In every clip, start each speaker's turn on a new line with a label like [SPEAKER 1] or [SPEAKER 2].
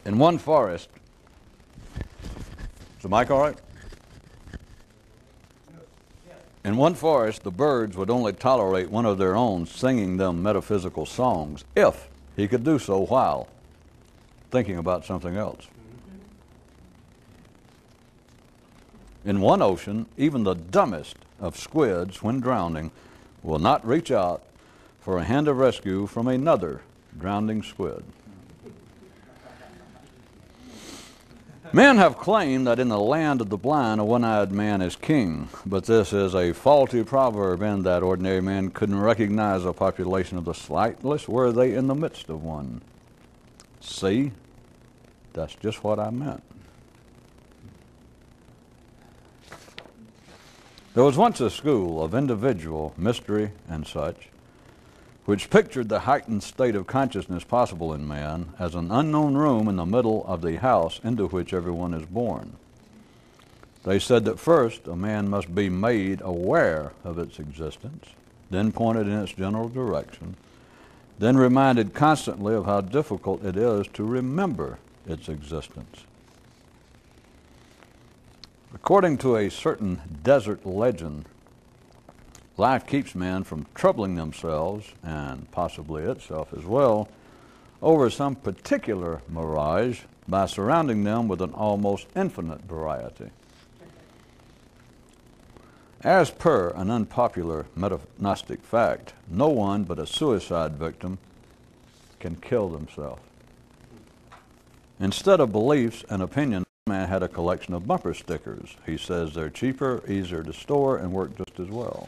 [SPEAKER 1] In one forest, is the mic all right? In one forest, the birds would only tolerate one of their own singing them metaphysical songs if he could do so while thinking about something else. In one ocean, even the dumbest of squids, when drowning, will not reach out for a hand of rescue from another drowning squid. Men have claimed that in the land of the blind, a one-eyed man is king, but this is a faulty proverb in that ordinary men couldn't recognize a population of the sightless were they in the midst of one. See, that's just what I meant. There was once a school of individual mystery and such, which pictured the heightened state of consciousness possible in man as an unknown room in the middle of the house into which everyone is born. They said that first a man must be made aware of its existence, then pointed in its general direction, then reminded constantly of how difficult it is to remember its existence. According to a certain desert legend, life keeps men from troubling themselves, and possibly itself as well, over some particular mirage by surrounding them with an almost infinite variety. As per an unpopular metagnostic fact, no one but a suicide victim can kill themselves. Instead of beliefs and opinions, man had a collection of bumper stickers. He says they're cheaper, easier to store, and work just as well.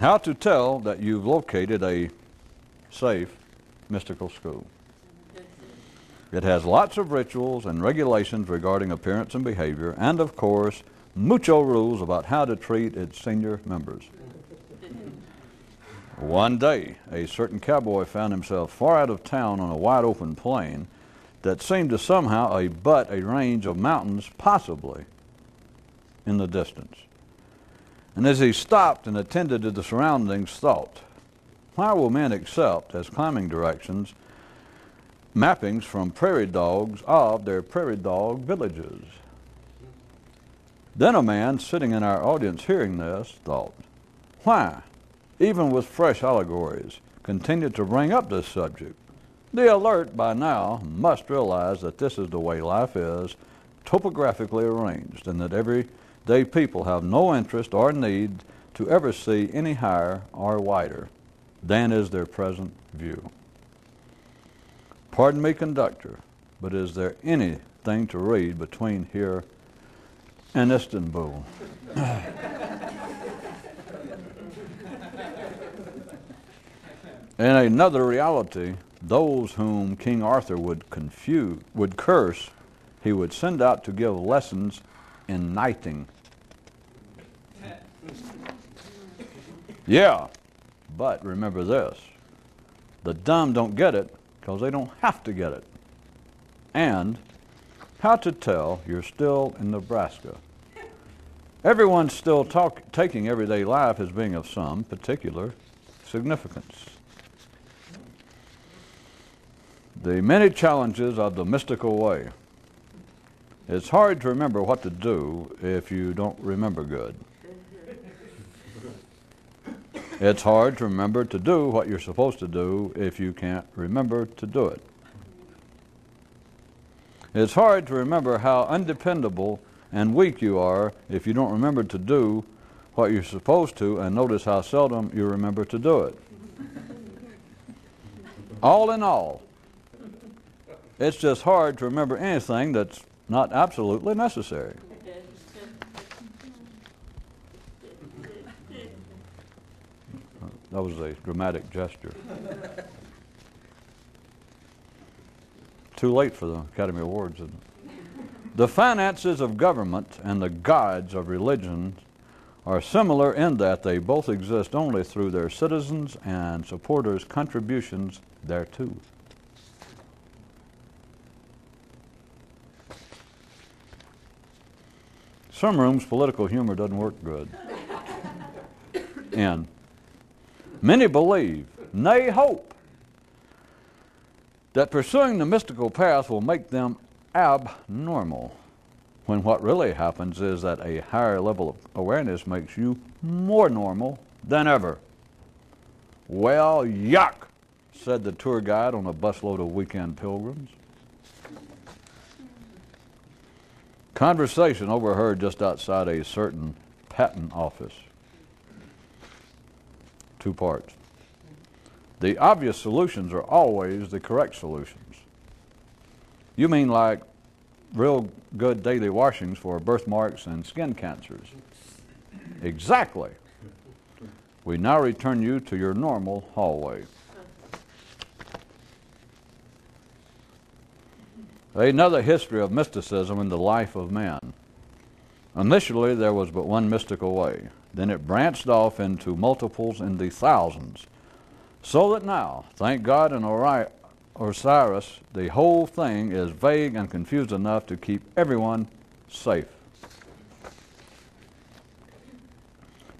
[SPEAKER 1] How to tell that you've located a safe mystical school. It has lots of rituals and regulations regarding appearance and behavior, and of course, mucho rules about how to treat its senior members. One day, a certain cowboy found himself far out of town on a wide open plain that seemed to somehow abut a range of mountains, possibly in the distance. And as he stopped and attended to the surroundings, thought, why will men accept as climbing directions mappings from prairie dogs of their prairie dog villages? Then a man sitting in our audience hearing this thought, why, even with fresh allegories, continue to bring up this subject? The alert by now must realize that this is the way life is, topographically arranged, and that everyday people have no interest or need to ever see any higher or wider than is their present view. Pardon me, conductor, but is there anything to read between here and Istanbul? In another reality, those whom King Arthur would curse, he would send out to give lessons in knighting. Yeah, but remember this. The dumb don't get it because they don't have to get it. And how to tell you're still in Nebraska. Everyone's still taking everyday life as being of some particular significance. The many challenges of the mystical way. It's hard to remember what to do if you don't remember good. It's hard to remember to do what you're supposed to do if you can't remember to do it. It's hard to remember how undependable and weak you are if you don't remember to do what you're supposed to, and notice how seldom you remember to do it. All in all, it's just hard to remember anything that's not absolutely necessary. That was a dramatic gesture. Too late for the Academy Awards, isn't it? The finances of government and the gods of religion are similar in that they both exist only through their citizens' and supporters' contributions thereto. Some rooms, political humor doesn't work good. And many believe, nay hope, that pursuing the mystical path will make them abnormal, when what really happens is that a higher level of awareness makes you more normal than ever. Well, yuck, said the tour guide on a busload of weekend pilgrims. Conversation overheard just outside a certain patent office. 2 parts. The obvious solutions are always the correct solutions. You mean like real good daily washings for birthmarks and skin cancers? Exactly. We now return you to your normal hallway. Another history of mysticism in the life of man. Initially, there was but one mystical way. Then it branched off into multiples in the thousands. So that now, thank God and Osiris, the whole thing is vague and confused enough to keep everyone safe.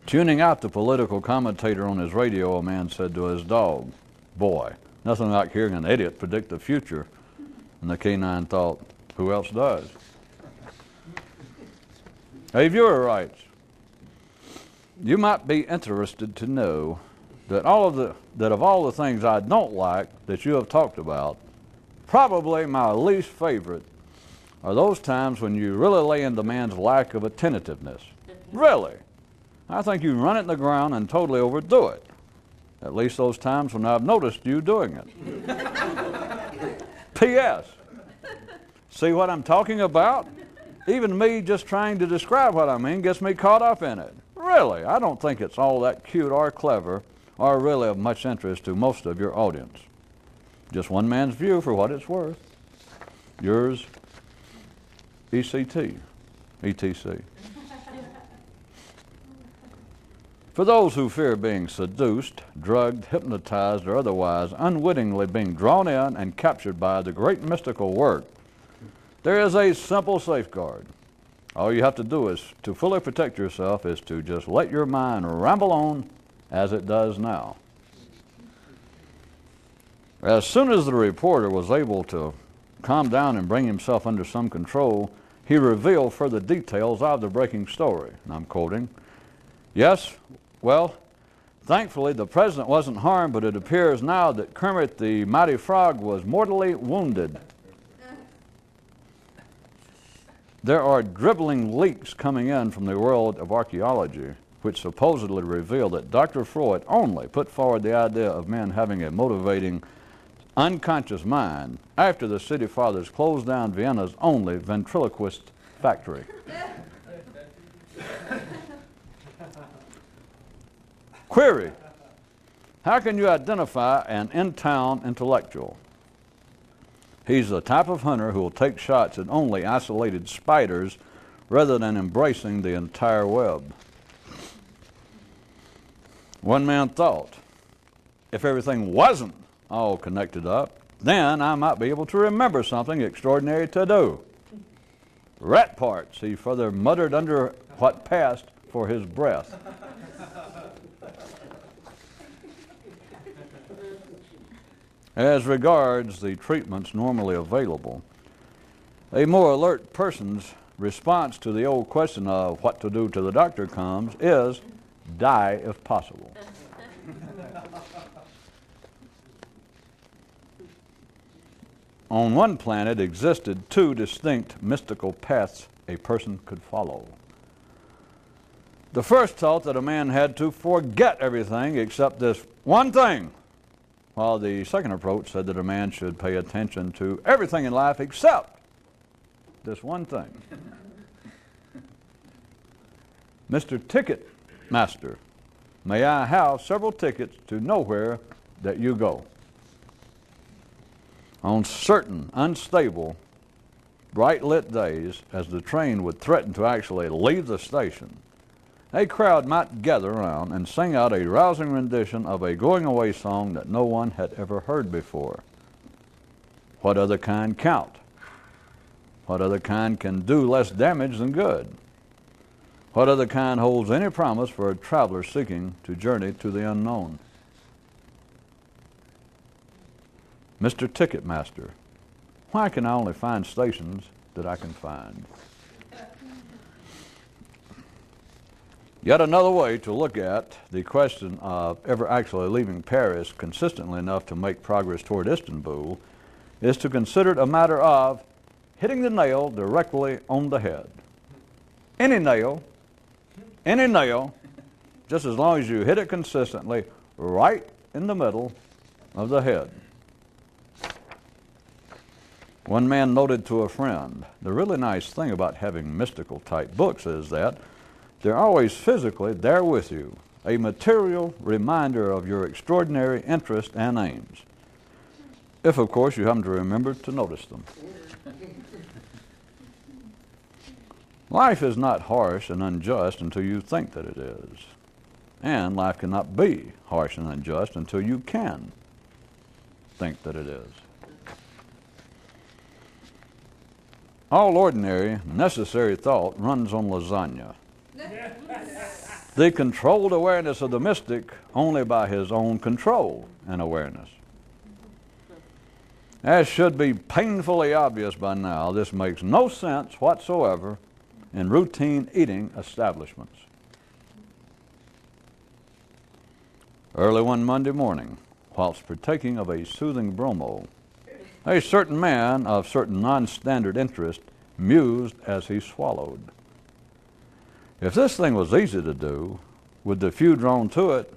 [SPEAKER 1] Tuning out the political commentator on his radio, a man said to his dog, "Boy, nothing like hearing an idiot predict the future." And the canine thought, who else does? A viewer writes, you might be interested to know that of all the things I don't like that you have talked about, probably my least favorite are those times when you really lay into man's lack of attentiveness. Really? I think you run it in the ground and totally overdo it. At least those times when I've noticed you doing it. P.S. See what I'm talking about? Even me just trying to describe what I mean gets me caught up in it. Really, I don't think it's all that cute or clever or really of much interest to most of your audience. Just one man's view for what it's worth. Yours, ECT, ETC. For those who fear being seduced, drugged, hypnotized, or otherwise unwittingly being drawn in and captured by the great mystical work, there is a simple safeguard. All you have to do is to fully protect yourself is to just let your mind ramble on as it does now. As soon as the reporter was able to calm down and bring himself under some control, he revealed further details of the breaking story. And I'm quoting, "Yes, well, thankfully the president wasn't harmed, but it appears now that Kermit the Mighty Frog was mortally wounded. There are dribbling leaks coming in from the world of archaeology, which supposedly reveal that Dr. Freud only put forward the idea of men having a motivating, unconscious mind after the city fathers closed down Vienna's only ventriloquist factory." Query: how can you identify an in-town intellectual? He's the type of hunter who will take shots at only isolated spiders rather than embracing the entire web. One man thought, if everything wasn't all connected up, then I might be able to remember something extraordinary to do. Rat parts, he further muttered under what passed for his breath. As regards the treatments normally available, a more alert person's response to the old question of what to do till the doctor comes is die if possible. On one planet existed 2 distinct mystical paths a person could follow. The first taught that a man had to forget everything except this one thing, while the second approach said that a man should pay attention to everything in life except this one thing. Mr. Ticket Master, may I have several tickets to nowhere that you go? On certain unstable, bright-lit days, as the train would threaten to actually leave the station, a crowd might gather around and sing out a rousing rendition of a going-away song that no one had ever heard before. What other kind count? What other kind can do less damage than good? What other kind holds any promise for a traveler seeking to journey to the unknown? Mr. Ticketmaster, why can I only find stations that I can find? Yet another way to look at the question of ever actually leaving Paris consistently enough to make progress toward Istanbul is to consider it a matter of hitting the nail directly on the head. Any nail, just as long as you hit it consistently right in the middle of the head. One man noted to a friend, the really nice thing about having mystical type books is that they're always physically there with you, a material reminder of your extraordinary interest and aims. If, of course, you happen to remember to notice them. Life is not harsh and unjust until you think that it is. And life cannot be harsh and unjust until you can think that it is. All ordinary, necessary thought runs on lasagna. The controlled awareness of the mystic only by his own control and awareness. As should be painfully obvious by now, this makes no sense whatsoever in routine eating establishments. Early one Monday morning, whilst partaking of a soothing bromo, a certain man of certain non-standard interest mused as he swallowed. If this thing was easy to do, would the few drawn to it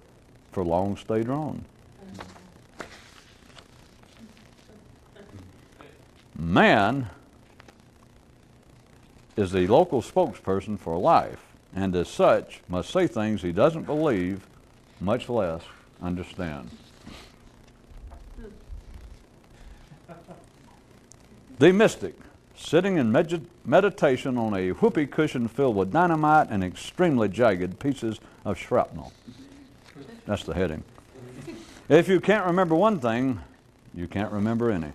[SPEAKER 1] for long stay drawn? Man is the local spokesperson for life, and as such must say things he doesn't believe, much less understand. The mystic, sitting in meditation on a whoopee cushion filled with dynamite and extremely jagged pieces of shrapnel. That's the heading. If you can't remember one thing, you can't remember any.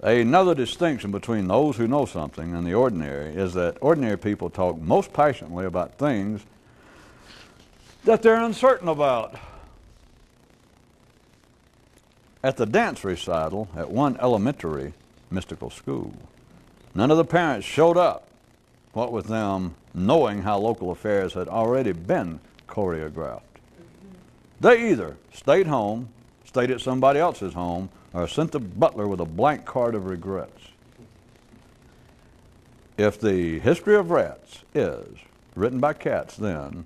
[SPEAKER 1] Another distinction between those who know something and the ordinary is that ordinary people talk most passionately about things that they're uncertain about. At the dance recital at one elementary mystical school, none of the parents showed up, what with them knowing how local affairs had already been choreographed. They either stayed home, stayed at somebody else's home, or sent the butler with a blank card of regrets. If the history of rats is written by cats, then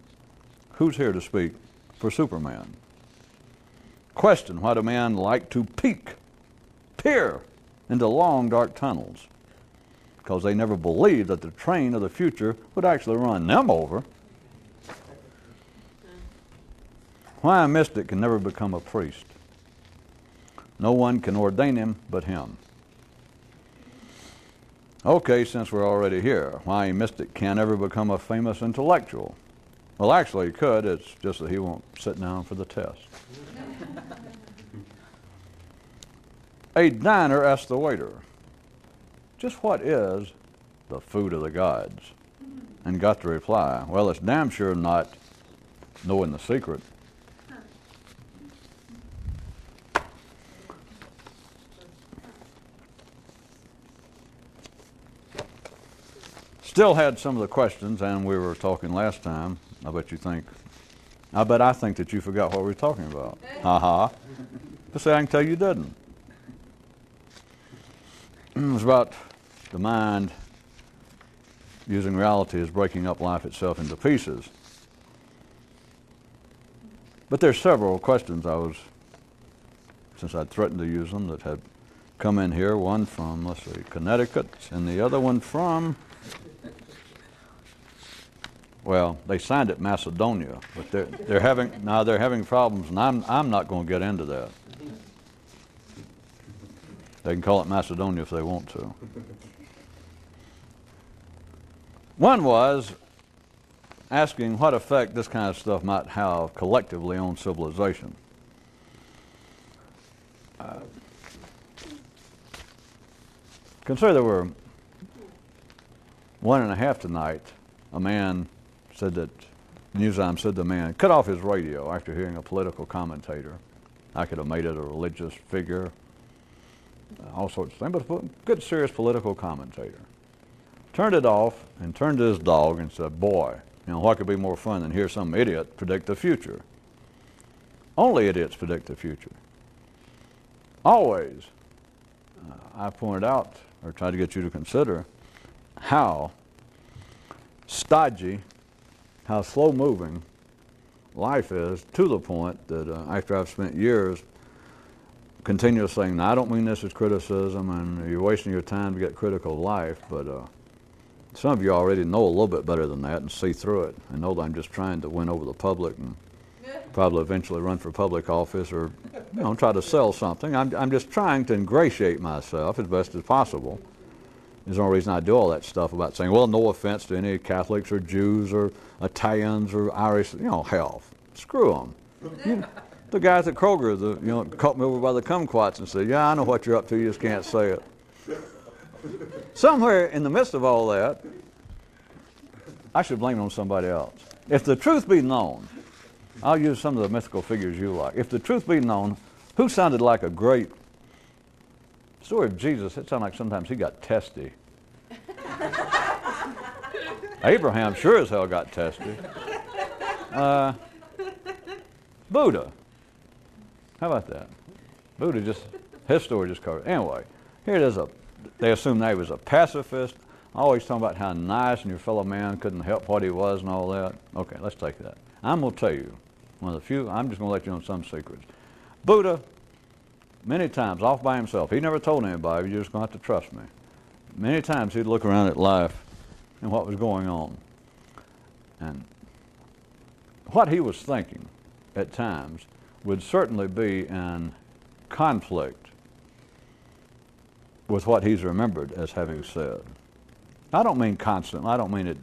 [SPEAKER 1] who's here to speak for Superman? Question, why do men like to peer into long, dark tunnels? Because they never believed that the train of the future would actually run them over. Why a mystic can never become a priest? No one can ordain him but him. Okay, since we're already here, why a mystic can't ever become a famous intellectual? Well, actually he could, it's just that he won't sit down for the test. A diner asked the waiter, just what is the food of the gods? And got the reply, well, it's damn sure not knowing the secret. Still had some of the questions, and we were talking last time. I bet I think that you forgot what we were talking about. But say I can tell you didn't. It was about the mind using reality as breaking up life itself into pieces. But there's several questions since I'd threatened to use them, that had come in here. One from, let's see, Connecticut, and the other one from, well, they signed it Macedonia, but they're having problems, and I'm not going to get into that. They can call it Macedonia if they want to. One was asking what effect this kind of stuff might have collectively on civilization. Consider there were 1.5 tonight. A man said that, Newsime said the man cut off his radio after hearing a political commentator I could have made it a religious figure, all sorts of things, but a good, serious political commentator. Turned it off and turned to his dog and said, boy, what could be more fun than hear some idiot predict the future? Only idiots predict the future. Always, I pointed out, or tried to get you to consider, how stodgy, how slow-moving life is, to the point that after I've spent years continuously saying, now I don't mean this as criticism and you're wasting your time to get critical of life, but some of you already know a little bit better than that and see through it and know that I'm just trying to win over the public and probably eventually run for public office or try to sell something. I'm just trying to ingratiate myself as best as possible. There's no reason I do all that stuff about saying, well, no offense to any Catholics or Jews or Italians or Irish, hell, screw them. The guys at Kroger, caught me over by the kumquats and said, yeah, I know what you're up to, you just can't say it. Somewhere in the midst of all that, I should blame it on somebody else. If the truth be known, I'll use some of the mythical figures you like. If the truth be known, who sounded like a great story of Jesus? It sounded like sometimes he got testy. Abraham sure as hell got testy. Buddha. How about that? Buddha his story just covered. Anyway, here it is. They assumed that he was a pacifist. Always talking about how nice and your fellow man couldn't help what he was and all that. Okay, let's take that. I'm going to tell you, one of the few, I'm just going to let you know some secrets. Buddha, many times, off by himself, he never told anybody, you're just going to have to trust me. Many times he'd look around at life and what was going on. And what he was thinking at times would certainly be in conflict with what he's remembered as having said. I don't mean constantly. I don't mean it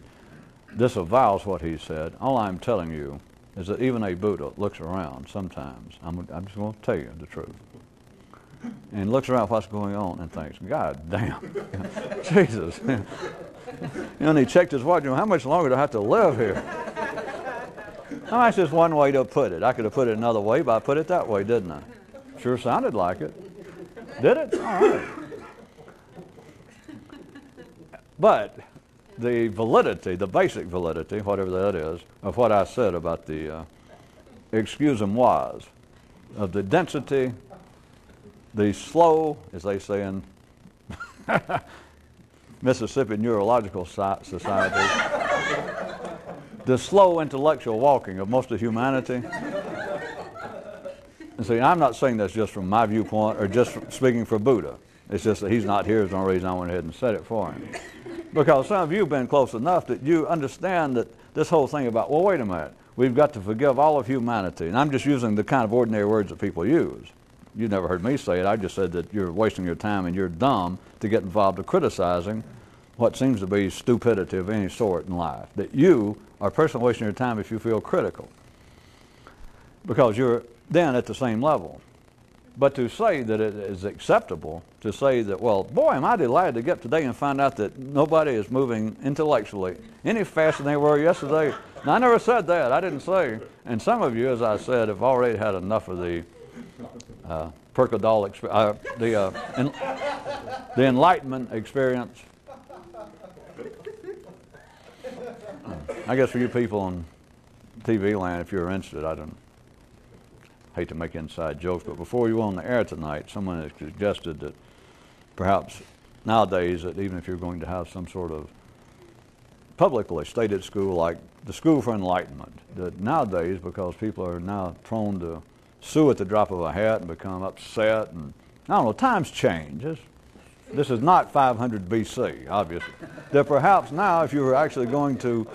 [SPEAKER 1] disavows what he said. All I'm telling you is that even a Buddha looks around sometimes. I'm just going to tell you the truth. And looks around what's going on and thinks, God damn, Jesus. And he checked his watch, how much longer do I have to live here? Now, that's just one way to put it. I could have put it another way, but I put it that way, didn't I? Sure sounded like it. Did it? All right. But the validity, the basic validity, whatever that is, of what I said about the excuse-moi-s, of the density, the slow, as they say in Mississippi Neurological Society, the slow intellectual walking of most of humanity. And see, I'm not saying that's just from my viewpoint or just speaking for Buddha. It's just that he's not here is the only reason I went ahead and said it for him. Because some of you have been close enough that you understand that this whole thing about, well, wait a minute, we've got to forgive all of humanity. And I'm just using the kind of ordinary words that people use. You never heard me say it. I just said that you're wasting your time and you're dumb to get involved in criticizing what seems to be stupidity of any sort in life. That you are personally wasting your time if you feel critical. Because you're then at the same level. But to say that it is acceptable, to say that, well, boy, am I delighted to get up today and find out that nobody is moving intellectually any faster than they were yesterday. Now, I never said that. I didn't say. And some of you, as I said, have already had enough of the Percadol the Enlightenment experience. I guess for you people on TV land, if you're interested, I don't hate to make inside jokes, but before you were on the air tonight, someone has suggested that perhaps nowadays that even if you're going to have some sort of publicly stated school like the School for Enlightenment, that nowadays, because people are now prone to sue at the drop of a hat and become upset, and I don't know, times change. This is not 500 BC, obviously. That perhaps now, if you were actually going to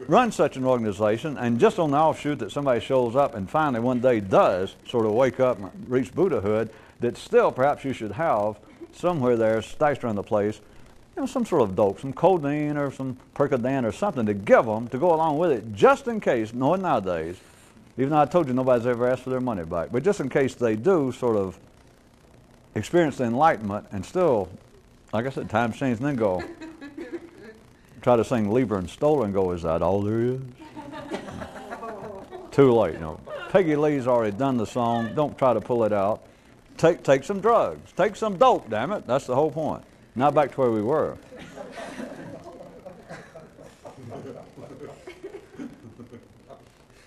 [SPEAKER 1] run such an organization, and just on the offshoot that somebody shows up and finally one day does sort of wake up and reach Buddhahood, that still perhaps you should have somewhere there stashed around the place, some sort of dope, some codeine or some Percodan or something to give them to go along with it, just in case, knowing nowadays, even though I told you nobody's ever asked for their money back, but just in case they do sort of experience the enlightenment and still, like I said, times change and then go, try to sing Lieber and Stoller and go, is that all there is? Too late, Peggy Lee's already done the song. Don't try to pull it out. Take some drugs. Take some dope, damn it. That's the whole point. Now back to where we were.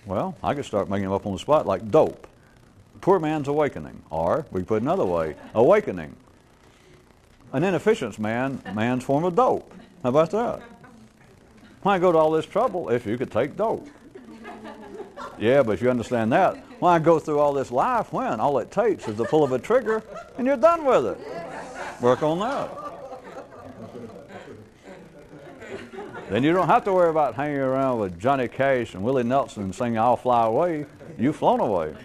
[SPEAKER 1] Well, I could start making them up on the spot like dope. Poor man's awakening. Or, we put another way, awakening. An inefficient man's form of dope. How about that? Why go to all this trouble if you could take dope? Yeah, but if you understand that, why go through all this life when all it takes is the pull of a trigger and you're done with it? Work on that. Then you don't have to worry about hanging around with Johnny Cash and Willie Nelson and singing I'll Fly Away. You've flown away.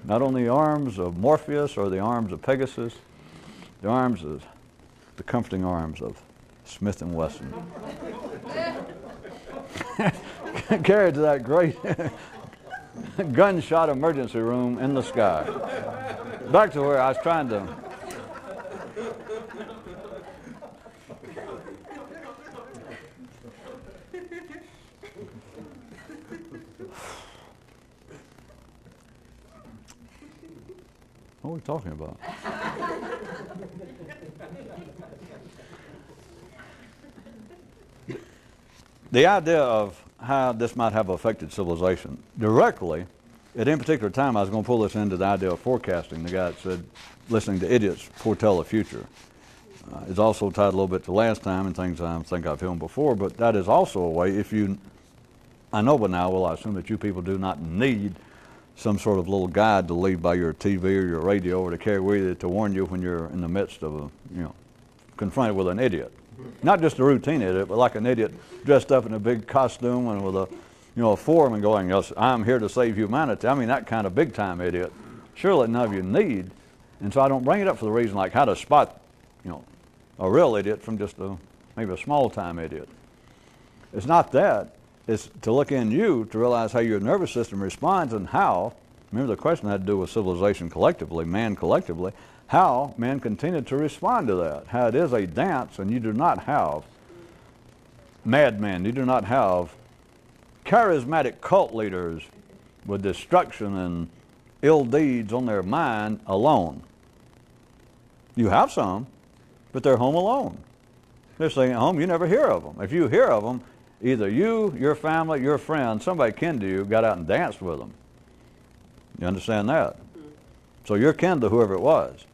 [SPEAKER 1] Not on the arms of Morpheus or the arms of Pegasus, the comforting arms of Smith & Wesson. Carried to that great gunshot emergency room in the sky. Back to where I was trying to... What are we talking about? The idea of how this might have affected civilization directly, at any particular time I was going to pull this into the idea of forecasting. The guy that said, listening to idiots foretell the future. It's also tied a little bit to last time and things I think I've filmed before, but that is also a way, I know by now, well, I assume that you people do not need some sort of little guide to leave by your TV or your radio or to carry with you to warn you when you're in the midst of confronted with an idiot. Not just a routine idiot, but like an idiot dressed up in a big costume and with a form and going, yes, I'm here to save humanity. I mean, that kind of big time idiot. Surely none of you need. And so I don't bring it up for the reason like how to spot, a real idiot from just maybe a small time idiot. It's not that. It's to look in you to realize how your nervous system responds and how, remember the question had to do with civilization collectively, man collectively, how men continue to respond to that, how it is a dance and you do not have madmen, you do not have charismatic cult leaders with destruction and ill deeds on their mind alone. You have some, but they're home alone. They're staying at home, you never hear of them. If you hear of them, either you, your family, your friend, somebody kin to you, got out and danced with them. You understand that? So you're kin to whoever it was.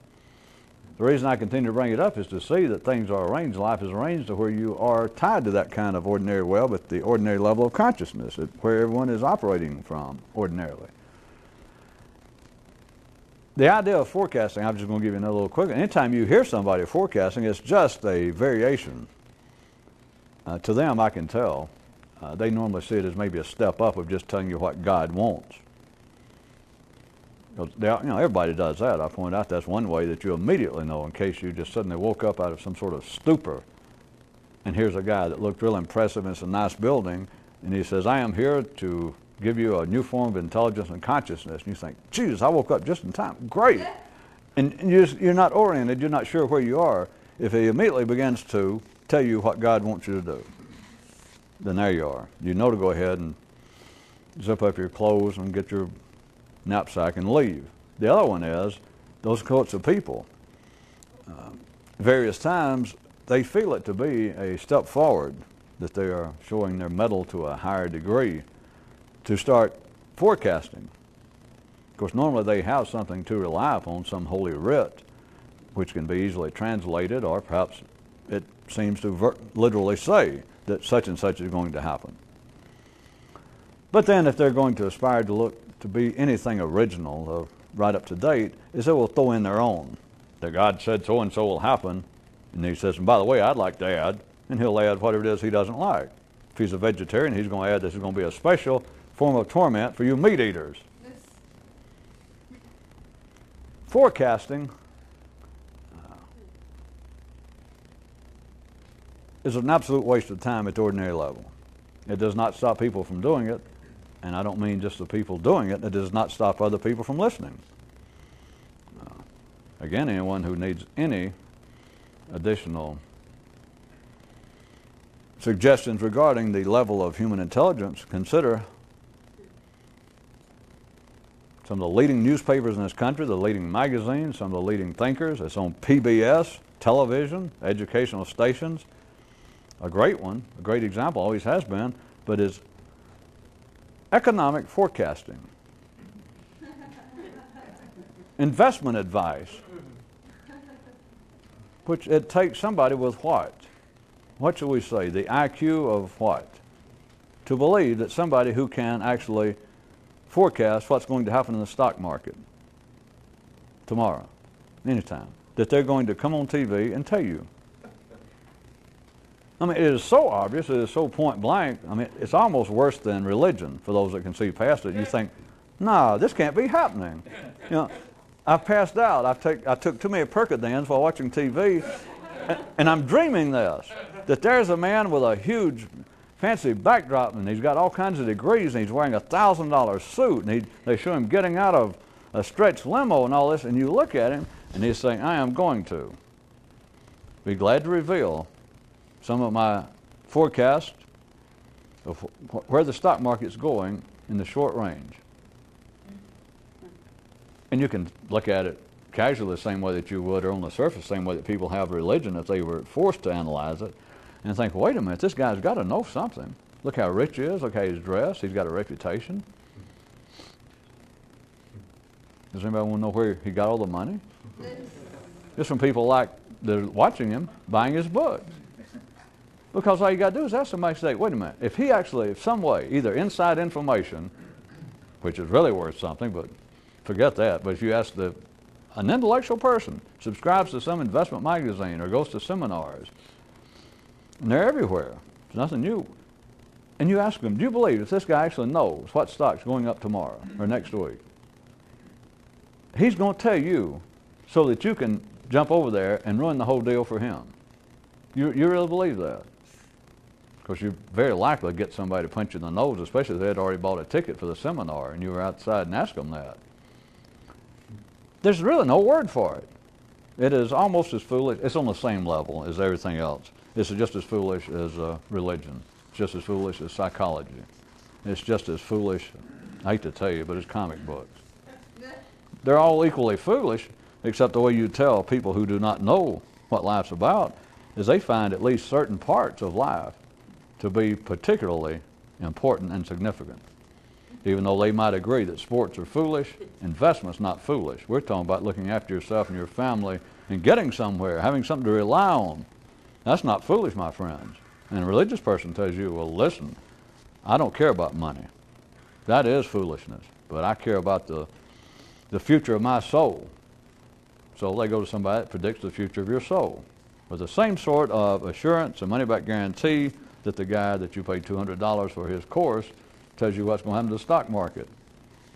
[SPEAKER 1] The reason I continue to bring it up is to see that things are arranged, life is arranged to where you are tied to that kind of ordinary web at the ordinary level of consciousness, where everyone is operating from ordinarily. The idea of forecasting, I'm just going to give you another little quick. Anytime you hear somebody forecasting, it's just a variation. To them, I can tell, they normally see it as maybe a step up of just telling you what God wants. Everybody does that. I point out that's one way that you immediately know in case you just suddenly woke up out of some sort of stupor. And here's a guy that looked real impressive, and it's a nice building, and he says, I am here to give you a new form of intelligence and consciousness. And you think, Jesus, I woke up just in time. Great. And you're not oriented, you're not sure where you are. If he immediately begins to tell you what God wants you to do, then there you are. You know to go ahead and zip up your clothes and get your knapsack and leave. The other one is those cohorts of people. Various times they feel it to be a step forward, that they are showing their mettle to a higher degree to start forecasting. Of course, normally they have something to rely upon, some holy writ, which can be easily translated, or perhaps it seems to literally say that such and such is going to happen. But then if they're going to aspire to look to be anything original or right up to date, is they will throw in their own. That God said so and so will happen, and he says, and by the way, I'd like to add, and he'll add whatever it is he doesn't like. If he's a vegetarian, he's going to add this is going to be a special form of torment for you meat eaters. Forecasting is an absolute waste of time at the ordinary level. It does not stop people from doing it, and I don't mean just the people doing it. It does not stop other people from listening. Again, anyone who needs any additional suggestions regarding the level of human intelligence, consider some of the leading newspapers in this country, the leading magazines, some of the leading thinkers. It's on PBS, television, educational stations. A great one, a great example, always has been, but is economic forecasting. Investment advice, which it takes somebody with what? What should we say? The IQ of what? To believe that somebody who can actually forecast what's going to happen in the stock market tomorrow, anytime, that they're going to come on TV and tell you. I mean, it is so obvious, it is so point blank. I mean, it's almost worse than religion for those that can see past it. You think, no, this can't be happening. You know, I've passed out. I took too many Percodans while watching TV, and I'm dreaming this, that there's a man with a huge fancy backdrop, and he's got all kinds of degrees, and he's wearing a $1,000 suit, and they show him getting out of a stretched limo and all this, and you look at him, and he's saying, I am going to be glad to reveal some of my forecast of where the stock market's going in the short range. And you can look at it casually the same way that you would, or on the surface the same way that people have religion if they were forced to analyze it, and think, wait a minute, this guy's got to know something. Look how rich he is, look how he's dressed, he's got a reputation. Does anybody want to know where he got all the money? Just from people like that are watching him, buying his books. Because all you got to do is ask somebody, say, wait a minute, if he actually, if some way, either inside information, which is really worth something, but forget that, but if you ask an intellectual person, subscribes to some investment magazine or goes to seminars, and they're everywhere, there's nothing new, and you ask them, do you believe if this guy actually knows what stock's going up tomorrow or next week? He's going to tell you so that you can jump over there and ruin the whole deal for him. You really believe that? Because you very likely get somebody to punch you in the nose, especially if they had already bought a ticket for the seminar and you were outside and asked them that. There's really no word for it. It is almost as foolish. It's on the same level as everything else. It's just as foolish as religion. It's just as foolish as psychology. It's just as foolish, I hate to tell you, but it's comic books. They're all equally foolish, except the way you tell people who do not know what life's about is they find at least certain parts of life to be particularly important and significant. Even though they might agree that sports are foolish, investment's not foolish. We're talking about looking after yourself and your family and getting somewhere, having something to rely on. That's not foolish, my friends. And a religious person tells you, well, listen, I don't care about money. That is foolishness. But I care about the future of my soul. So they go to somebody that predicts the future of your soul with the same sort of assurance and money-back guarantee that the guy that you paid $200 for his course tells you what's going to happen to the stock market.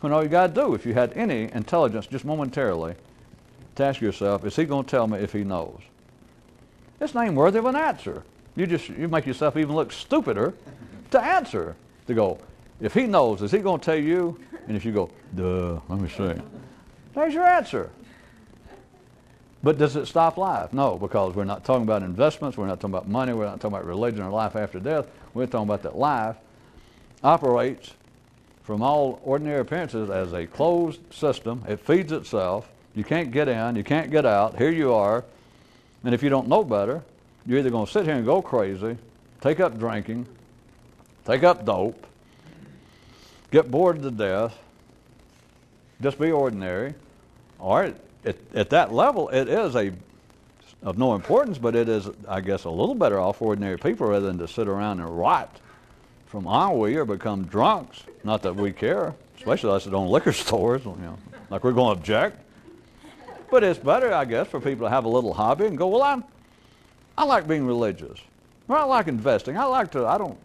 [SPEAKER 1] When all you got to do, if you had any intelligence just momentarily, to ask yourself, is he going to tell me if he knows? It's not even worthy of an answer. You make yourself even look stupider to answer. To go, if he knows, is he going to tell you? And if you go, duh, let me see. There's your answer. But does it stop life? No, because we're not talking about investments, we're not talking about money, we're not talking about religion or life after death. We're talking about that life operates from all ordinary appearances as a closed system. It feeds itself. You can't get in, you can't get out. Here you are. And if you don't know better, you're either going to sit here and go crazy, take up drinking, take up dope, get bored to death, just be ordinary, or at that level, it is of no importance, but it is, I guess, a little better off for ordinary people rather than to sit around and rot from ennui or become drunks. Not that we care, especially us that own liquor stores, you know, like we're going to object. But it's better, I guess, for people to have a little hobby and go, well, I like being religious. Or I like investing. I don't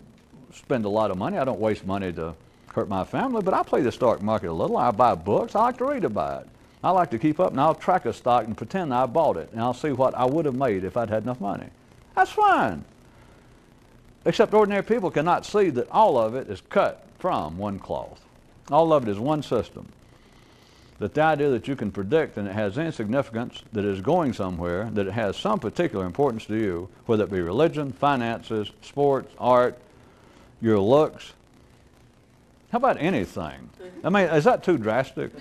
[SPEAKER 1] spend a lot of money. I don't waste money to hurt my family, but I play the stock market a little. I buy books. I like to read about it. I like to keep up, and I'll track a stock and pretend I bought it, and I'll see what I would have made if I'd had enough money. That's fine. Except ordinary people cannot see that all of it is cut from one cloth. All of it is one system. That the idea that you can predict and it has any significance, that it is going somewhere, that it has some particular importance to you, whether it be religion, finances, sports, art, your looks, How about anything? I mean, is that too drastic?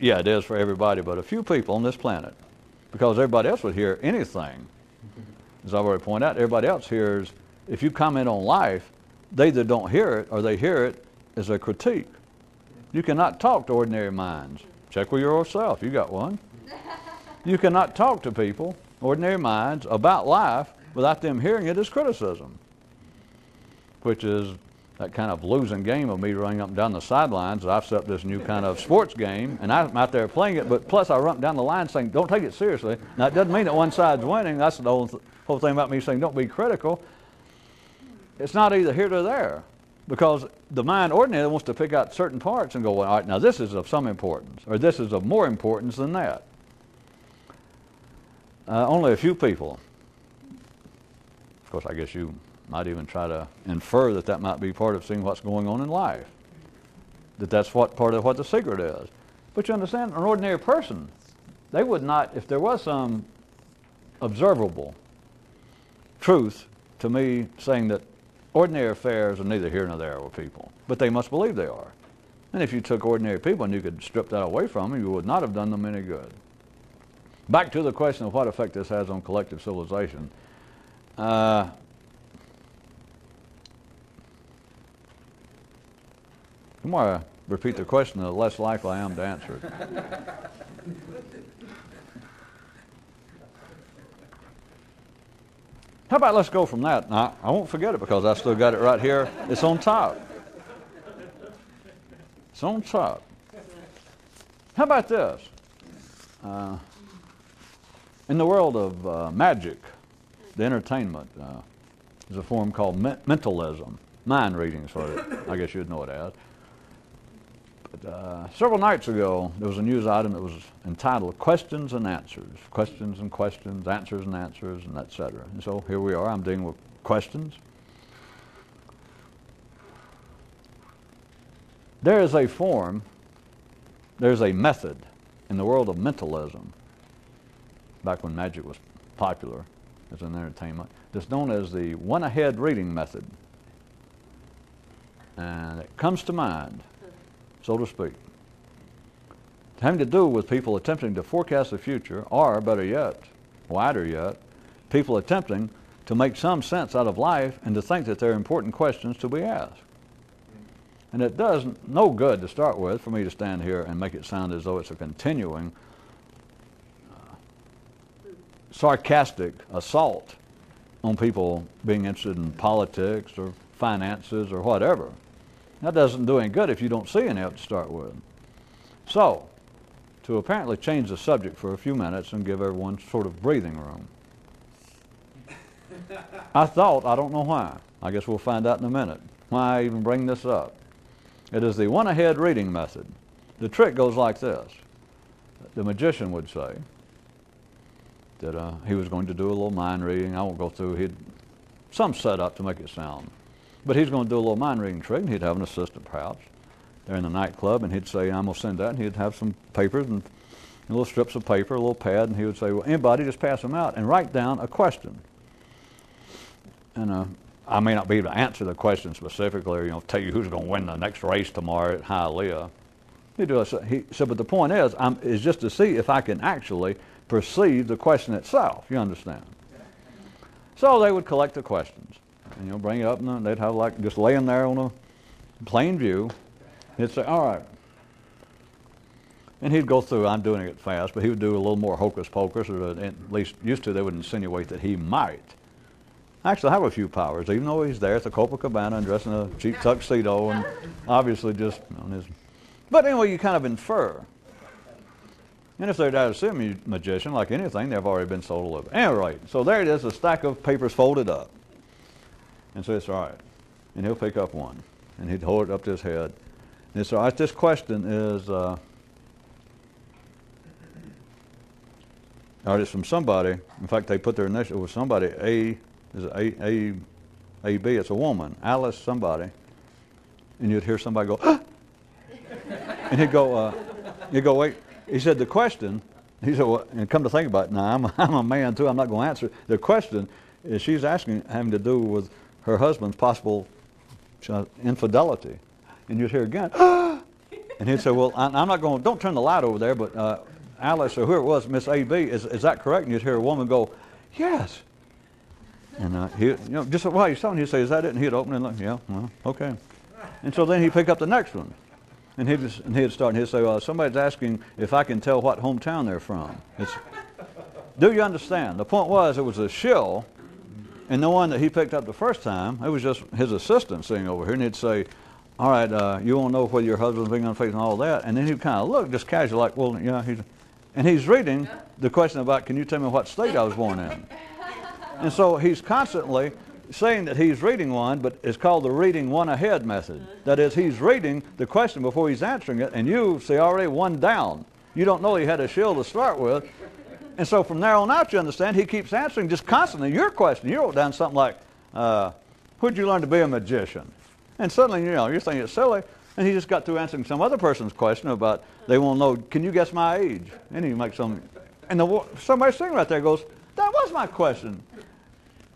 [SPEAKER 1] Yeah, it is for everybody, but a few people on this planet, because everybody else would hear anything. As I've already pointed out, everybody else hears, if you comment on life, they either don't hear it or they hear it as a critique. You cannot talk to ordinary minds. Check with yourself, you got one. You cannot talk to people, ordinary minds, about life without them hearing it as criticism, which is that kind of losing game of me running up and down the sidelines. I've set up this new kind of sports game, and I'm out there playing it, but plus I run down the line saying, don't take it seriously. Now, it doesn't mean that one side's winning. That's the whole thing about me saying, don't be critical. It's not either here or there, because the mind ordinarily wants to pick out certain parts and go, well, all right, now this is of some importance, or this is of more importance than that. Only a few people. Of course, I guess you might even try to infer that that might be part of seeing what's going on in life, that that's what part of what the secret is. But you understand, an ordinary person, they would not, if there was some observable truth to me saying that ordinary affairs are neither here nor there with people, but they must believe they are. And if you took ordinary people and you could strip that away from them, you would not have done them any good. Back to the question of what effect this has on collective civilization. The more I repeat the question, the less likely I am to answer it. How about let's go from that? Now, I won't forget it because I still got it right here. It's on top. It's on top. How about this? In the world of magic, the entertainment, there's a form called mentalism. Mind reading, sort of, I guess you'd know it as. But several nights ago, there was a news item that was entitled Questions and Answers. Questions and questions, answers and answers, and etc. And so here we are, I'm dealing with questions. There is a form, there's a method in the world of mentalism, back when magic was popular as an entertainment, that's known as the one-ahead reading method. And it comes to mind, so to speak, having to do with people attempting to forecast the future, or better yet, wider yet, people attempting to make some sense out of life and to think that there are important questions to be asked. And it does no good to start with for me to stand here and make it sound as though it's a continuing sarcastic assault on people being interested in politics or finances or whatever. That doesn't do any good if you don't see any of it to start with. So, to apparently change the subject for a few minutes and give everyone sort of breathing room, I thought, I don't know why, I guess we'll find out in a minute, why I even bring this up. It is the one-ahead reading method. The trick goes like this. The magician would say that he was going to do a little mind reading. I won't go through, he'd some setup to make it sound. But he's going to do a little mind reading trick, and he'd have an assistant perhaps there in the nightclub, and he'd say, I'm going to send that, and he'd have some papers and little strips of paper, a little pad, and he would say, well, anybody just pass them out and write down a question. And I may not be able to answer the question specifically or, tell you who's going to win the next race tomorrow at Hialeah. He said, but the point is just to see if I can actually perceive the question itself, you understand? So they would collect the questions and bring it up, and they'd have like just laying there on a plain view. He'd say, all right. And he'd go through, I'm doing it fast, but he would do a little more hocus pocus, or at least used to, they would insinuate that he might actually have a few powers, even though he's there at the Copacabana and dressed in a cheap tuxedo and obviously just on his. But anyway, you kind of infer. And if they're to see a magician, like anything, they've already been sold a little bit. Anyway, so there it is, a stack of papers folded up. And so it's all right. And he'll pick up one, and he'd hold it up to his head. And it's all right, this question is, all right, it's from somebody. In fact, they put their initial, it was somebody, A, B, it's a woman, Alice somebody. And you'd hear somebody go, ah! And he'd go, wait. He said, the question, he said, well, and come to think about it, now I'm a man too, I'm not going to answer. The question is she's asking, having to do with her husband's possible infidelity. and you'd hear again, and he'd say, well, I'm not going, don't turn the light over there, but Alice, or whoever it was, Miss A.B., is that correct? And you'd hear a woman go, yes. And he, just while he's talking, he'd say, is that it? And he'd open it and look, yeah, well, okay. And so then he'd pick up the next one. And he'd start, and he'd say, well, somebody's asking if I can tell what hometown they're from. Do you understand? The point was, it was a shill, and the one that he picked up the first time, it was just his assistant sitting over here, and he'd say, all right, you want to know whether your husband's being unfaithful and all that, and then he'd kind of look just casual, like, well, yeah, and he's reading the question about, can you tell me what state I was born in? And so he's constantly saying that he's reading one, but it's called the reading one ahead method. That is, he's reading the question before he's answering it, and you see already one down. You don't know he had a shield to start with. And so from there on out, you understand, he keeps answering just constantly your question. You wrote down something like, where'd you learn to be a magician? And suddenly, you're thinking it's silly, and he just got through answering some other person's question about, they want to know, can you guess my age? And he makes some, and somebody sitting right there goes, that was my question.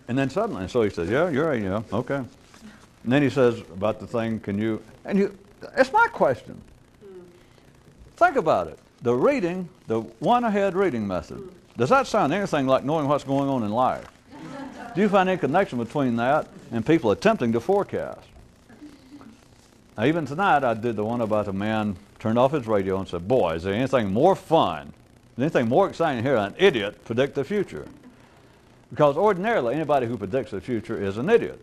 [SPEAKER 1] And then suddenly, and so he says, yeah, you're right, yeah, okay. And then he says about the thing, it's my question. Think about it. The reading, the one-ahead reading method, does that sound anything like knowing what's going on in life? Do you find any connection between that and people attempting to forecast? Now, even tonight, I did the one about a man turned off his radio and said, boy, is there anything more fun, anything more exciting here than an idiot predict the future? Because ordinarily, anybody who predicts the future is an idiot.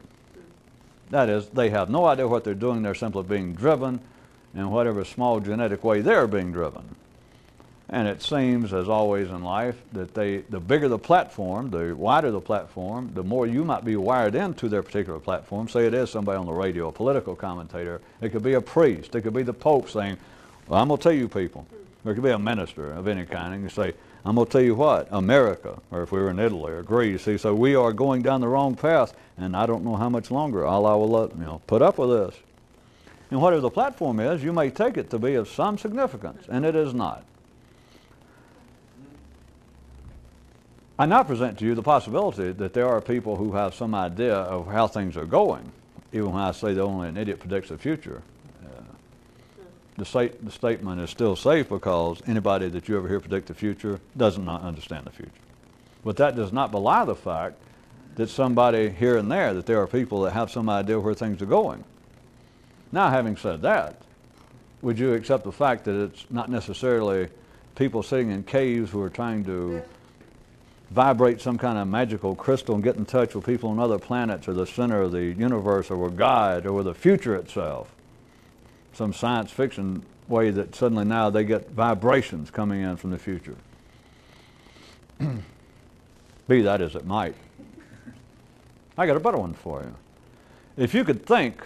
[SPEAKER 1] That is, they have no idea what they're doing. They're simply being driven in whatever small genetic way they're being driven. And it seems, as always in life, that the bigger the platform, the wider the platform, the more you might be wired into their particular platform. Say it is somebody on the radio, a political commentator. It could be a priest. It could be the Pope saying, well, I'm going to tell you people. Or it could be a minister of any kind. And you say, I'm going to tell you what, America, or if we were in Italy or Greece, he said, we are going down the wrong path, and I don't know how much longer Allah will let, put up with this. And whatever the platform is, you may take it to be of some significance, and it is not. I now present to you the possibility that there are people who have some idea of how things are going, even when I say that only an idiot predicts the future. The statement is still safe because anybody that you ever hear predict the future does not understand the future. But that does not belie the fact that somebody here and there, that there are people that have some idea where things are going. Now, having said that, would you accept the fact that it's not necessarily people sitting in caves who are trying to vibrate some kind of magical crystal and get in touch with people on other planets or the center of the universe or with God or with the future itself? Some science fiction way that suddenly now they get vibrations coming in from the future. Be that as it might. I got a better one for you. If you could think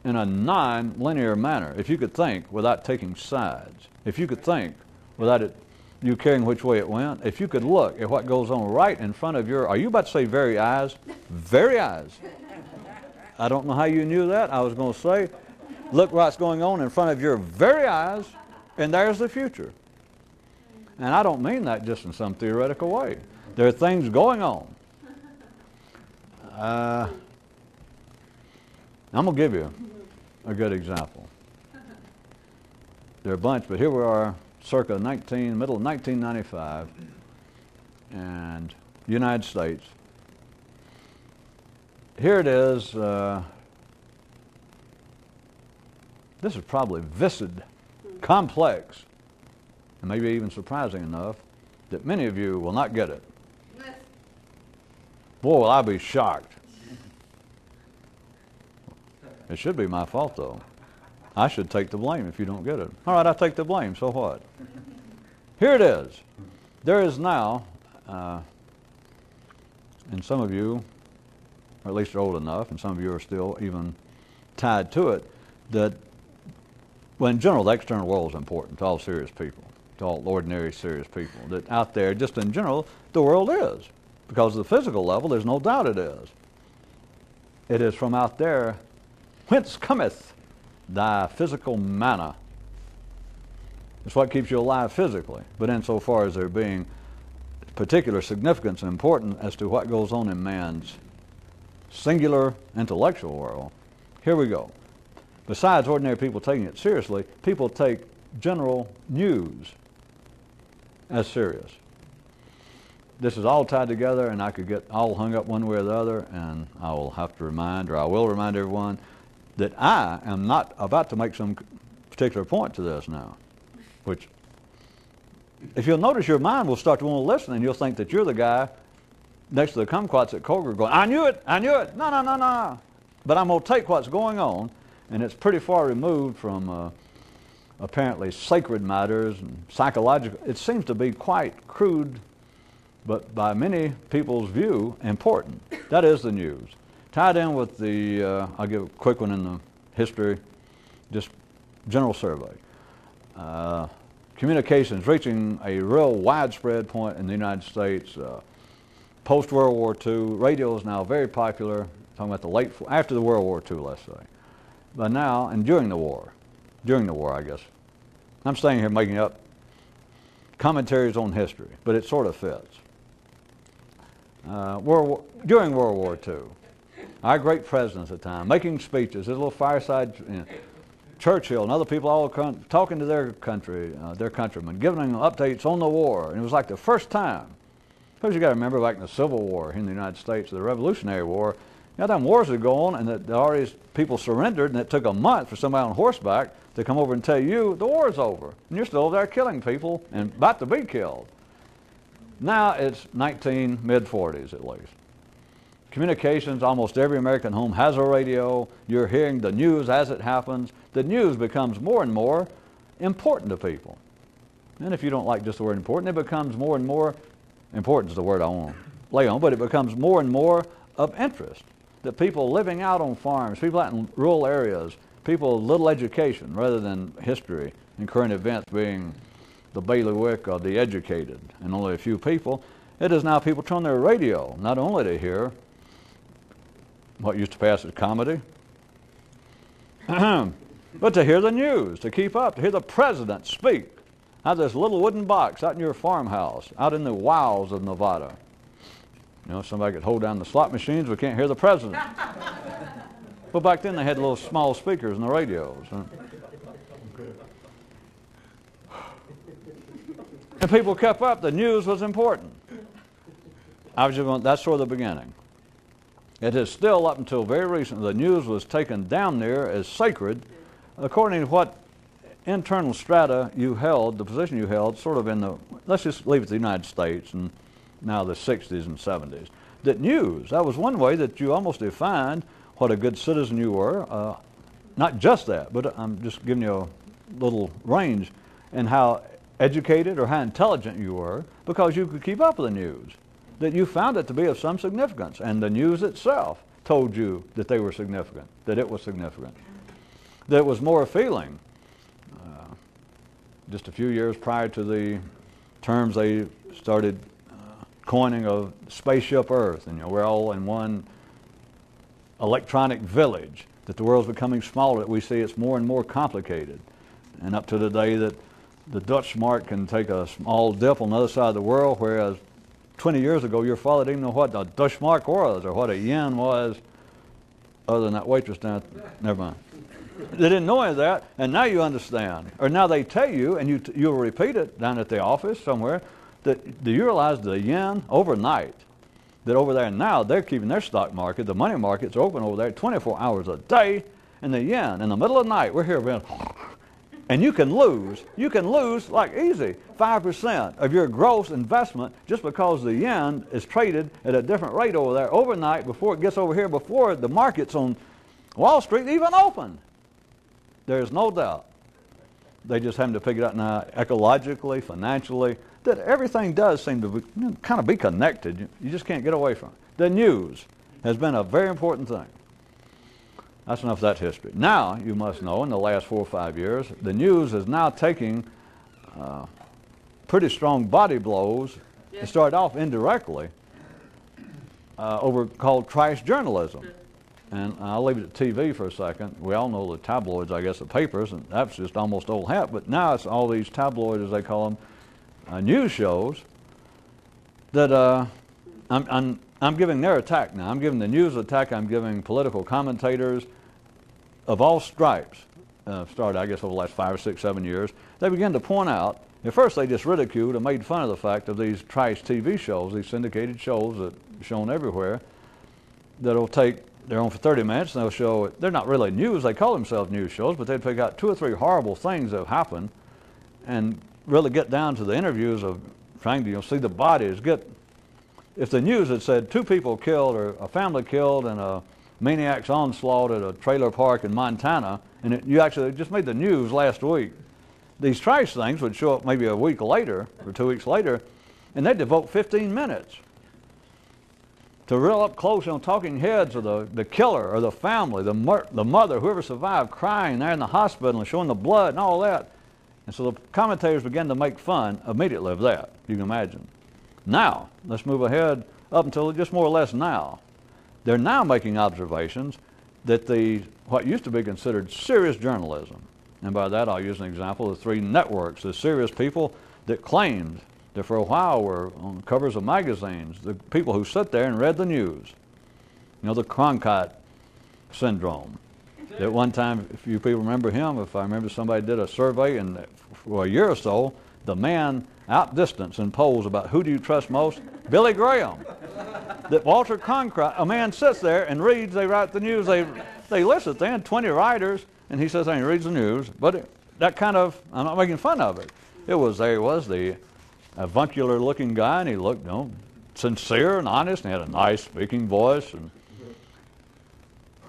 [SPEAKER 1] in a non-linear manner, if you could think without taking sides, if you could think without you caring which way it went, if you could look at what goes on right in front of your, are you about to say very eyes? Very eyes. I don't know how you knew that. I was going to say, look what's going on in front of your very eyes, and there's the future. And I don't mean that just in some theoretical way. There are things going on. I'm going to give you a good example. There are a bunch, but here we are, circa middle of 1995, and United States. Here it is. This is probably viscid, complex, and maybe even surprising enough that many of you will not get it. Boy, will I be shocked. It should be my fault, though. I should take the blame if you don't get it. All right, I take the blame, so what? Here it is. There is now, and some of you, or at least are old enough, and some of you are still even tied to it, that, well, in general, the external world is important to all serious people, to all ordinary serious people. That out there, just in general, the world is. Because of the physical level, there's no doubt it is. It is from out there, whence cometh thy physical manna. It's what keeps you alive physically. But insofar as there being particular significance and importance as to what goes on in man's singular intellectual world, here we go. besides ordinary people taking it seriously, people take general news as serious. This is all tied together, and I could get all hung up one way or the other, and I will have to remind, or I will remind everyone, that I am not about to make some particular point to this now, which, if you'll notice, your mind will start to want to listen, and you'll think that you're the guy next to the kumquats at Kroger going, I knew it, I knew it, no, no, no, no. But I'm going to take what's going on, and it's pretty far removed from apparently sacred matters and psychological. It seems to be quite crude, but by many people's view, important. That is the news. Tied in with the, I'll give a quick one in the history, just general survey. Communications reaching a real widespread point in the United States. Post-World War II, radio is now very popular, talking about the after the World War II, let's say. But now, and during the war, I guess. I'm staying here making up commentaries on history, but it sort of fits. During World War II, our great presidents at the time, making speeches, there's a little fireside, Churchill and other people all talking to their country, their countrymen, giving them updates on the war. And it was like the first time. Because you got to remember back in the Civil War in the United States, the Revolutionary War, them wars would go on, and that all these people surrendered, and it took a month for somebody on horseback to come over and tell you the war's over, and you're still there killing people and about to be killed. Now it's mid-40s at least. Communications, almost every American home has a radio. You're hearing the news as it happens. The news becomes more and more important to people. And if you don't like just the word important, it becomes more and more, important is the word I want to lay on, but it becomes more and more of interest. That people living out on farms, people out in rural areas, people with little education rather than history and current events being the bailiwick of the educated and only a few people, it is now people turn their radio not only to hear what used to pass as comedy, but to hear the news, to keep up, to hear the president speak out of this little wooden box out in your farmhouse, out in the wilds of Nevada. Somebody could hold down the slot machines, we can't hear the president. Well, back then they had little small speakers in the radios. And people kept up. The news was important. That's sort of the beginning. It is still, up until very recently, the news was taken down there as sacred, according to what internal strata you held, the position you held, sort of in the, let's just leave it to the United States and now the 60s and 70s. That news, that was one way that you almost defined what a good citizen you were. Not just that, but I'm just giving you a little range in how educated or how intelligent you were, because you could keep up with the news. That you found it to be of some significance, and the news itself told you that they were significant, that it was significant. That it was more feeling. Just a few years prior to the terms they started coining of spaceship Earth, and we're all in one electronic village, that the world's becoming smaller, that we see it's more and more complicated. And up to the day that the Dutch mark can take a small dip on the other side of the world, whereas 20 years ago your father didn't know what the Dutch mark was or what a yen was, other than that waitress down, never mind. They didn't know any of that, and now you understand. Or now they tell you, and you'll repeat it down at the office somewhere, that do you realize the yen overnight, that over there now they're keeping their stock market, the money markets are open over there 24 hours a day, and the yen in the middle of the night, we're here being, and you can lose like easy 5% of your gross investment just because the yen is traded at a different rate over there overnight before it gets over here, before the markets on Wall Street even open. There's no doubt. They just happen to figure it out now ecologically, financially, that everything does seem to be, kind of be connected. You just can't get away from it. The news has been a very important thing. That's enough of that history. Now, you must know, in the last 4 or 5 years, the news is now taking pretty strong body blows. It started off indirectly over called trash journalism. And I'll leave it at TV for a second. We all know the tabloids, I guess, the papers, and that's just almost old hat. But now it's all these tabloids, as they call them, news shows that I'm giving their attack now. I'm giving the news attack. I'm giving political commentators of all stripes, started, I guess, over the last 5 or 6, 7 years, they began to point out, at first they just ridiculed and made fun of the fact of these trash TV shows, these syndicated shows that are shown everywhere, that'll take, they're on for 30 minutes, and they'll show, they're not really news, they call themselves news shows, but they'd pick out 2 or 3 horrible things that have happened and really get down to the interviews of trying to see the bodies. If the news had said 2 people killed or a family killed and a maniac's onslaught at a trailer park in Montana, and you actually just made the news last week, these trash things would show up maybe a week later or 2 weeks later, and they'd devote 15 minutes to real up close on talking heads of the killer or the family, the mother, whoever survived, crying there in the hospital and showing the blood and all that. And so the commentators began to make fun immediately of that, you can imagine. Now, let's move ahead up until just more or less now. They're now making observations that what used to be considered serious journalism, and by that I'll use an example of 3 networks, the serious people that claimed that for a while were on covers of magazines, the people who sit there and read the news. You know, the Cronkite syndrome. At one time, if you people remember him, if I remember somebody did a survey, and for a year or so, the man outdistanced in polls about who do you trust most? Billy Graham. That Walter Cronkite, a man sits there and reads, they write the news, they list then 20 writers, and he sits there and he reads the news, but that kind of, I'm not making fun of it. There he was, the avuncular looking guy, and he looked, you know, sincere and honest, and he had a nice speaking voice, and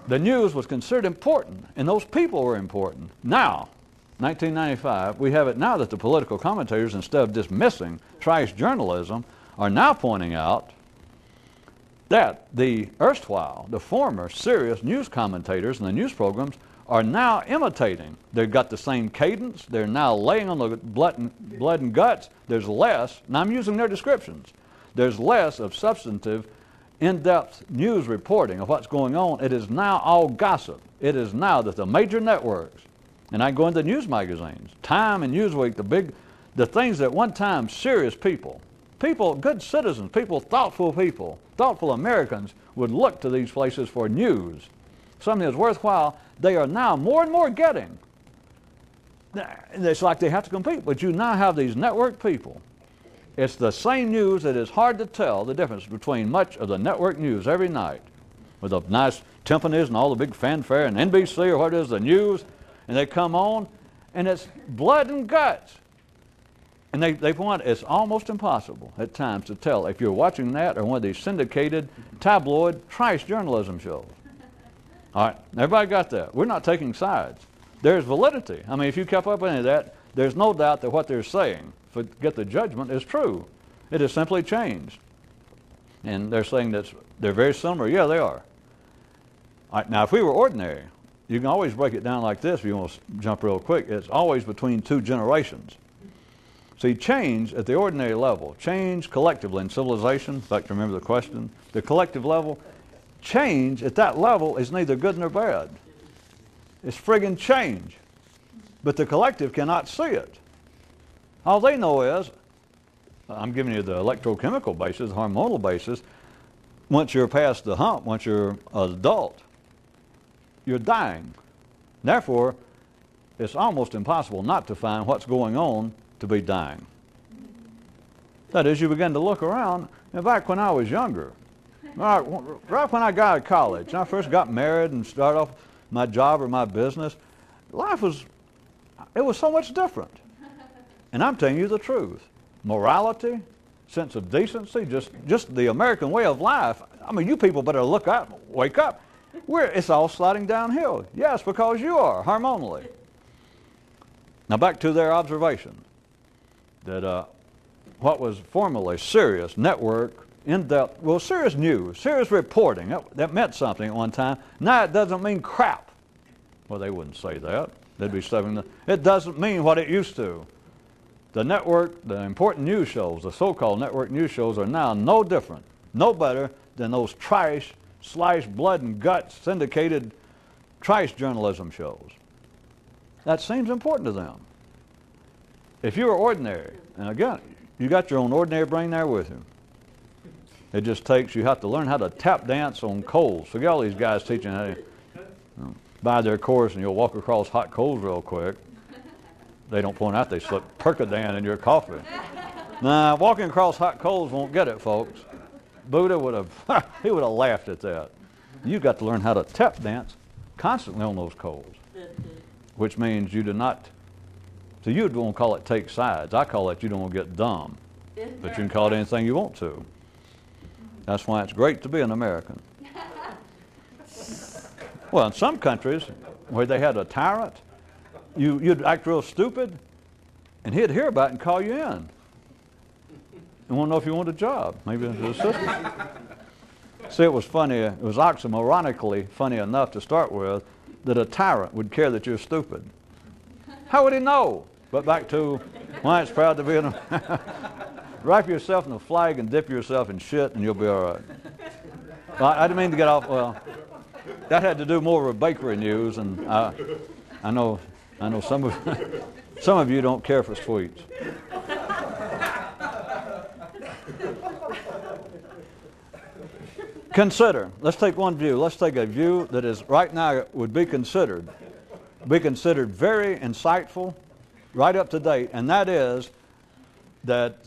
[SPEAKER 1] the news was considered important, and those people were important. Now, 1995, we have it now that the political commentators, instead of dismissing trash journalism, are now pointing out that the erstwhile, the former serious news commentators and the news programs are now imitating. They've got the same cadence. They're now laying on the blood and guts. There's less, and I'm using their descriptions, there's less of substantive, in-depth news reporting of what's going on. It is now all gossip. It is now that the major networks, and I go into news magazines, Time and Newsweek, the things that one time serious people, good citizens, thoughtful Americans would look to these places for news, something that's worthwhile, they are now more and more getting. It's like they have to compete, but you now have these network people. It's the same news that is hard to tell the difference between much of the network news every night with the nice timpanis and all the big fanfare and NBC or what it is, the news, and they come on and it's blood and guts. And they point out it's almost impossible at times to tell if you're watching that or one of these syndicated tabloid trash journalism shows. All right, everybody got that. We're not taking sides. There's validity. I mean, if you kept up with any of that, there's no doubt that what they're saying, forget the judgment, is true. It has simply changed. And they're saying that they're very similar. Yeah, they are. All right, now, if we were ordinary, you can always break it down like this if you want to jump real quick. It's always between 2 generations. See, change at the ordinary level, change collectively in civilization, in fact, remember the question, the collective level, change at that level is neither good nor bad. It's friggin' change. But the collective cannot see it. All they know is, I'm giving you the electrochemical basis, the hormonal basis, once you're past the hump, once you're an adult, you're dying. Therefore, it's almost impossible not to find what's going on to be dying. That is, you begin to look around, and back when I was younger, right when I got out of college, and I first got married and started off my job or my business, life was so much different. And I'm telling you the truth. Morality, sense of decency, just the American way of life. I mean, you people better look up, wake up. It's all sliding downhill. Yes, because you are, hormonally. Now back to their observation that what was formerly serious network, in-depth, well, serious news, serious reporting, that meant something at one time. Now it doesn't mean crap. Well, they wouldn't say that. They'd be stuffing it doesn't mean what it used to. The network, the important news shows, the so-called network news shows are now no different, no better than those trash, sliced blood and guts, syndicated trash journalism shows. That seems important to them. If you were ordinary, and again, you got your own ordinary brain there with you. It just takes, you have to learn how to tap dance on coals. Forget all these guys teaching how to, buy their course and you'll walk across hot coals real quick. They don't point out they slipped Percodan in your coffee. Nah, walking across hot coals won't get it, folks. Buddha would have, he would have laughed at that. You've got to learn how to tap dance constantly on those coals, which means you do not, so you don't call it take sides. I call it you don't get dumb, but you can call it anything you want to. That's why it's great to be an American. Well, in some countries where they had a tyrant, you'd act real stupid, and he'd hear about it and call you in. And want to know if you want a job, maybe as an assistant. See, it was funny, it was oxymoronically funny enough to start with that a tyrant would care that you're stupid. How would he know? But back to, why it's proud to be in a, wrap yourself in a flag and dip yourself in shit and you'll be all right. I didn't mean to get off, well, that had to do more with bakery news, and I know some of you don't care for sweets. Consider. Let's take one view. Let's take a view that is right now would be considered very insightful, right up to date, and that is that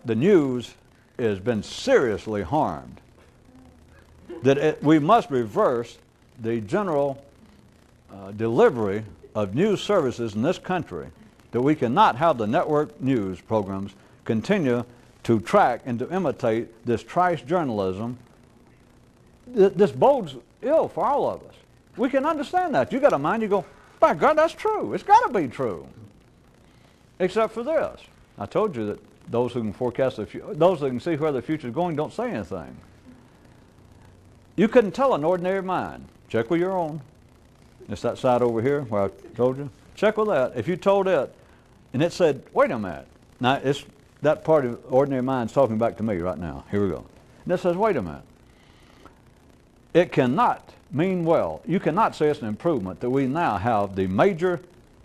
[SPEAKER 1] the news has been seriously harmed. That we must reverse the general delivery of news services in this country, that we cannot have the network news programs continue to track and to imitate this trice journalism. This bodes ill for all of us. We can understand that. You got a mind, you go, by God, that's true. It's got to be true. Except for this. I told you that those who can forecast the future, those who can see where the future is going, don't say anything. You couldn't tell an ordinary mind. Check with your own. It's that side over here where I told you. Check with that. If you told it, and it said, wait a minute. Now, it's that part of ordinary mind's talking back to me right now. Here we go. And it says, wait a minute. It cannot mean well. You cannot say it's an improvement that we now have the major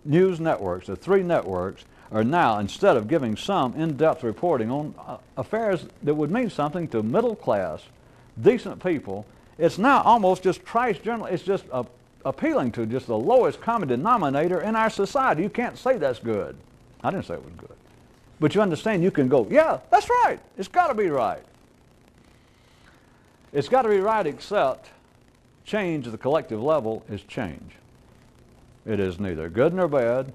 [SPEAKER 1] news networks, the three networks, are now, instead of giving some in-depth reporting on affairs that would mean something to middle class, decent people, it's now almost just trice journal. It's just appealing to just the lowest common denominator in our society. You can't say that's good. I didn't say it was good. But you understand, you can go, yeah, that's right. It's got to be right. It's got to be right, except change at the collective level is change. It is neither good nor bad,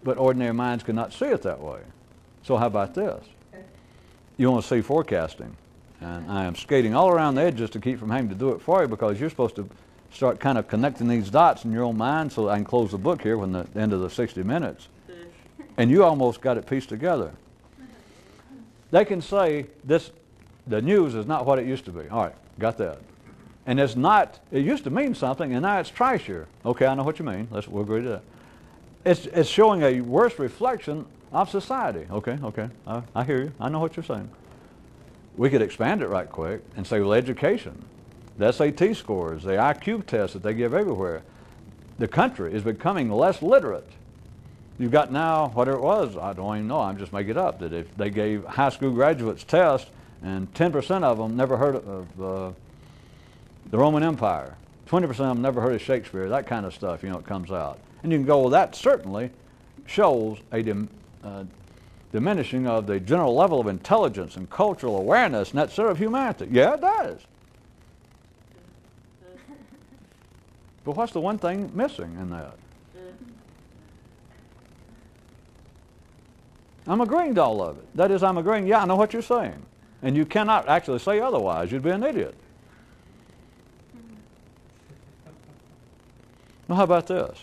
[SPEAKER 1] but ordinary minds cannot see it that way. So how about this? You want to see forecasting. And I am skating all around the edges to keep from having to do it for you, because you're supposed to start kind of connecting these dots in your own mind so I can close the book here when the end of the 60 minutes. And you almost got it pieced together. They can say this, the news is not what it used to be. All right, got that. And it's not, it used to mean something, and now it's trashier. Okay, I know what you mean. We'll agree to that. It's showing a worse reflection of society. Okay, I hear you. I know what you're saying. We could expand it right quick and say, well, education, the SAT scores, the IQ tests that they give everywhere. The country is becoming less literate. You've got now, whatever it was, I don't even know, I'm just making it up, that if they gave high school graduates tests and 10% of them never heard of the Roman Empire, 20% of them never heard of Shakespeare, that kind of stuff, it comes out. And you can go, well, that certainly shows a diminishing of the general level of intelligence and cultural awareness and that sort of humanity. Yeah, it does. But what's the one thing missing in that? I'm agreeing to all of it. That is, I'm agreeing, yeah, I know what you're saying. And you cannot actually say otherwise. You'd be an idiot. Well, how about this?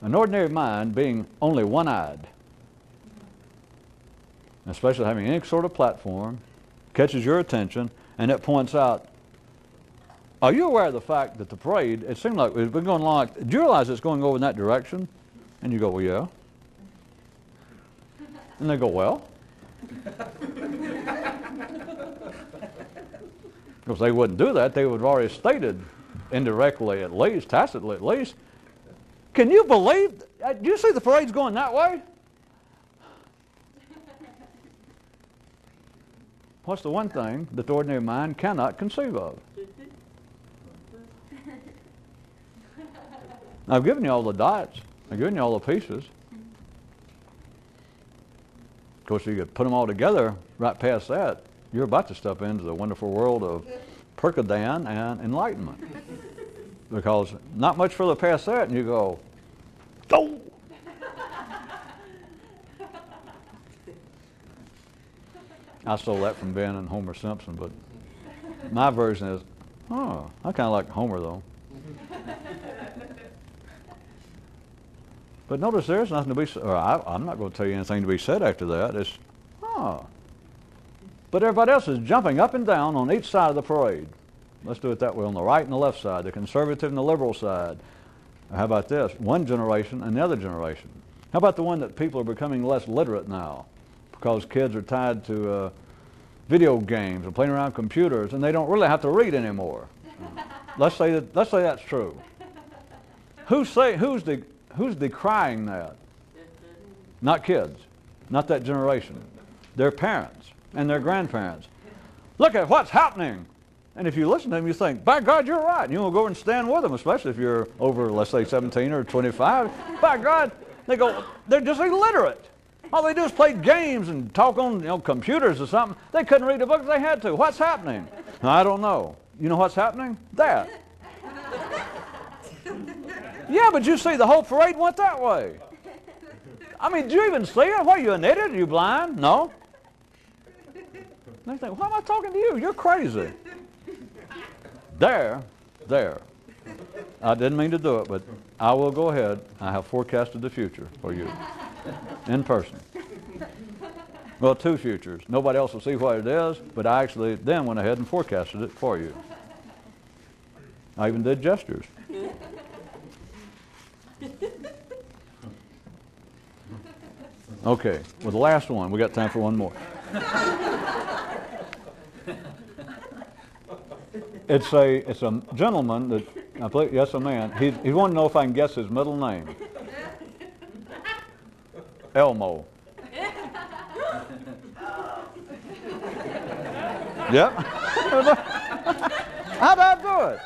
[SPEAKER 1] An ordinary mind being only one-eyed, especially having any sort of platform, catches your attention, and it points out, are you aware of the fact that the parade, it seemed like it's been going along, do you realize it's going over in that direction? And you go, well, yeah. And they go, well. Because they wouldn't do that. They would have already stated indirectly, at least, tacitly at least. Can you believe, do you see the parade's going that way? What's the one thing that the ordinary mind cannot conceive of? I've given you all the dots. I've given you all the pieces. Of course, you could put them all together right past that. You're about to step into the wonderful world of Percodan and enlightenment. Because not much further past that, and you go, oh! I stole that from Ben and Homer Simpson, but my version is, oh, I kind of like Homer, though. But notice there's nothing to be said, or I'm not going to tell you anything to be said after that. It's, oh. But everybody else is jumping up and down on each side of the parade. Let's do it that way, on the right and the left side, the conservative and the liberal side. How about this? One generation and the other generation. How about the one that people are becoming less literate now because kids are tied to video games or playing around computers and they don't really have to read anymore? Let's say that's true. Who's decrying that? Not kids, not that generation. Their parents and their grandparents. Look at what's happening. And if you listen to them, you think, by God, you're right. And you will go and stand with them, especially if you're over, let's say, 17 or 25. By God, they go, they're just illiterate. All they do is play games and talk on computers or something. They couldn't read the book if they had to. What's happening? I don't know. You know what's happening? That. Yeah, but you see, the whole parade went that way. I mean, do you even see it? What, are you an idiot? Are you blind? No. They think, why am I talking to you? You're crazy. There. I didn't mean to do it, but I will go ahead. I have forecasted the future for you in person. Well, two futures. Nobody else will see what it is, but I actually then went ahead and forecasted it for you. I even did gestures. Okay, well, the last one. We got time for one more. It's a gentleman that, I believe, yes, a man. He wanted to know if I can guess his middle name. Elmo. Yep. How'd I do it?